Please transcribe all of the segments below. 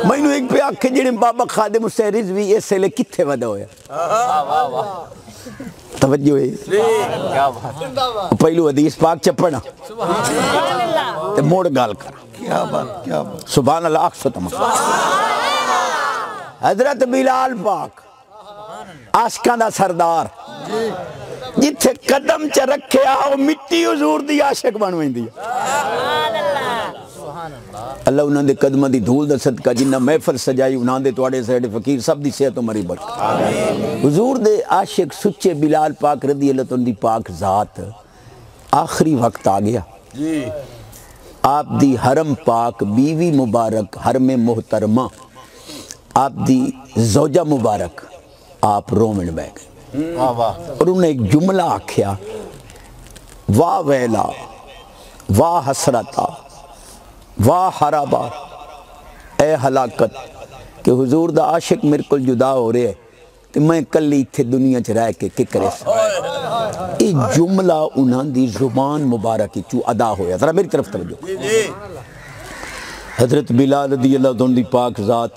مینوں ایک پہ آکھے جڑے بابا خادم حسین رضوی اس لے کتھے ودا ہویا توجہ ہے پہلو حدیث پاک چپڑا تے موڑ گال کر کیا بات سبحان اللہ اکستم حضرت بلال پاک عاشقاں دا سردار جتھے قدم چ رکھیا او مٹی حضور دی عاشق بن ویندی اللہ انہاں دے قدماں دی دھول دا صدقہ جنہ محفل سجائی انہاں دے تواڈے سیڈ فقیر سب دی صحت و مری برکت حضور دے عاشق سچے بلال پاک رضی اللہ عنہ دی پاک ذات آخری وقت آ گیا آپ دی حرم پاک بیوی مبارک حرم محترمہ آپ دی زوجہ مبارک آپ رومن بہ گئے اور انہیں ایک جملہ آکھیا واہ ویلا واہ حسرتا واہ حرابا اے ہلاکت کہ حضور دا عاشق میرے کو جدا ہو رہے ہے تو میں کلی تھے دنیا چ رہ کے کرے یہ جملہ انہاں دی زبان مبارک چو ادا ہویا ذرا میری طرف توجہ حضرت بلال رضی اللہ عنہ دی پاک ذات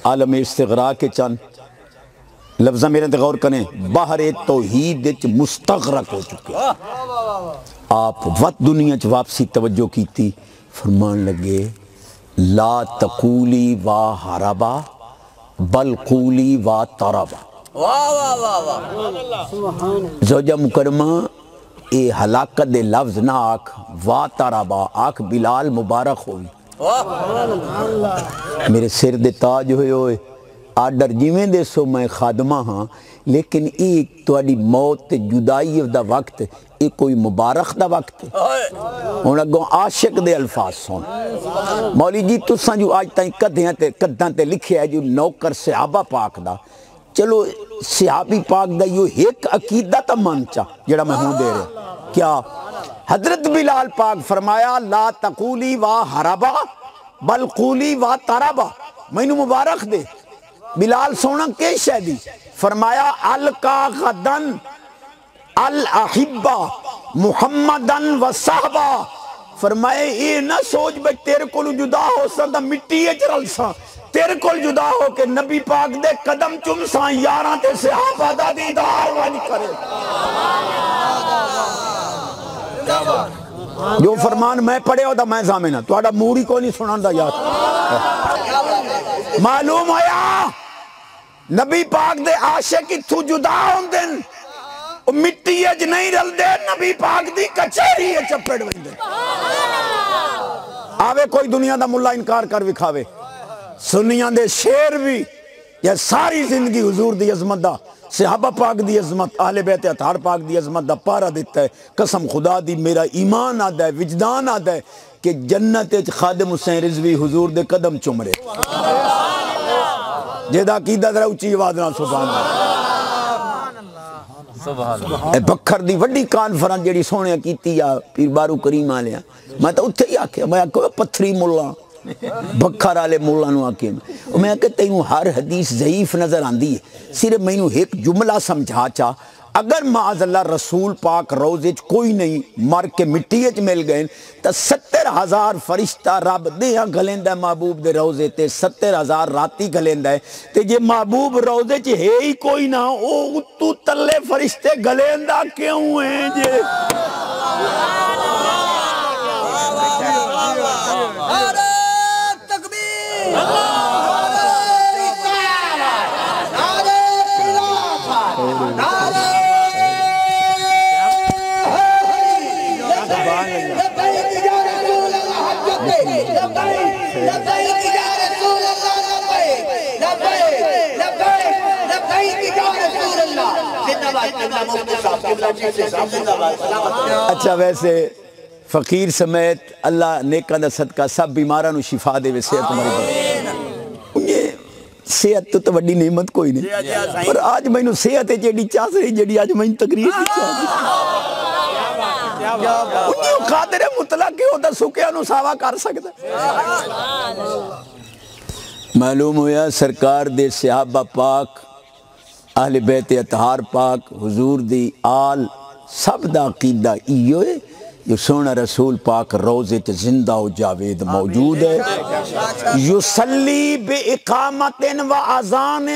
عالم استغراق کے چند لفظہ میرے تے غور کریں باہر توحید وچ مستغرق ہو چکے آپ وقت دنیا چ واپسی توجہ کی تھی فرمان لگے لا تقولی وا حربا بل قولی وا تربا زوجہ مکرمہ اے ہلاکت دے لفظ نہ آکھ وا تربا آکھ بلال مبارک ہوئی میرے سر دے تاج ہوئے ہوئے آڈر جیویں دے سو میں خادمہ ہاں لیکن ایک تواڈی موت تے جدائی دا وقت ایک کوئی مبارک دا وقت ہن اگوں عاشق دے الفاظ سن مولی جی تساں جو آج تائیں کداں تے لکھیا ہے جو نوکر صحابہ پاک دا چلو صحابی پاک دا یہ ایک عقیدہ تا منچا جڑا میں ہوں دے رہے کیا حضرت بلال پاک فرمایا لا تقولی وا حربا بل قولی وا تربا مینوں مبارک دے بلال سونا کے شہدی فرمایا الکا غدن الاحبہ محمدن و صحبہ فرمائے یہ نہ سوچ بے تیرے کو جدا ہو سکتا مٹی اجرل سا تیرے کو جدا ہو کہ نبی پاک دے قدم چم سا یاراں تے صحابہ دا دیدار وانی کرے جو فرمان میں پڑھے ہو دا میں زامنہ تو آڑا موری کو نہیں سنان دا یاد معلوم ہویا نبی پاک دے عاشق کی تو جدا ہوں دن مٹی اج نہیں رل دے نبی پاک دی کچھری ہے چپڑ ویندے آوے کوئی دنیا دا ملا انکار کر وکھاوے سنیاں دے شیر بھی یہ ساری زندگی حضور دی عظمت دا صحابہ پاک دی عظمت اہل بیت اطہار پاک دی عظمت دا پارا دیتا ہے قسم خدا دی میرا ایمان آدھا ہے وجدان آدھا ہے کہ جنت خادم حسین رضوی حضور دے قدم چمرے جیدہ عقیدہ ذرا اچھی آواز نہ سبحان اللہ اے بکھر دی وڈی کانفرنس جیڑی سونے کیتی یا پیر بارو کریم آلیا میں تو اتھے ہی آکھیا میں آکھیا پتھری مولا بکھر آلے مولا نو آکھیا میں آکھیا تینوں ہر حدیث ضعیف نظر آندی ہے صرف میں نو ایک جملہ سمجھا چاہ اگر معاذ اللہ رسول پاک روزے کوئی نہیں مر کے مٹی مل گئے تو 70,000 فرشتہ رب دیاں گھلیندہ ہے محبوب دے روزے تے 70,000 راتی گھلیندہ ہے تے جے محبوب روزے چے ہے ہی کوئی نہ او اتو تلے فرشتے گھلیندہ کیوں ہیں جے نعرہ تکبیر اچھا ویسے فقیر سمیت اللہ نیکہ دا صدقہ سب بیمارانو شفا دے وے صحت مری یہ صحت تو وڈی نعمت کوئی نہیں پر آج میں نو صحت ہے جیڑی چاہ رہی جیڑی آج میں تقریر نہیں چاہ انہوں قادر مطلق کے ہوتا سکیا نو ساوا کر سکتا معلوم ہویا سرکار دے صحابہ پاک اہل بیت اطہار پاک حضور دی آل سب دا عقیدہ ایو ہے یہ سونا رسول پاک روزے تے زندہ و جاوید موجود ہے یصلی بے اقامت و اذان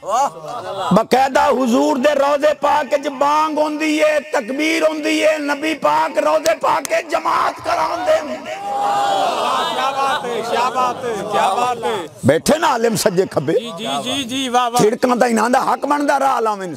باقاعدہ حضور دے روزے پاک وچ بانگ ہوندی ہے تکبیر ہوندی ہے نبی پاک روزے پاک کے جماعت کراندے کیا بات ہے کیا بات ہے کیا بات ہے بیٹھے نا عالم سجے کھبے جی جی جی واہ واہ چھڑکاں دا انہاں دا حق بندا راہ لاویں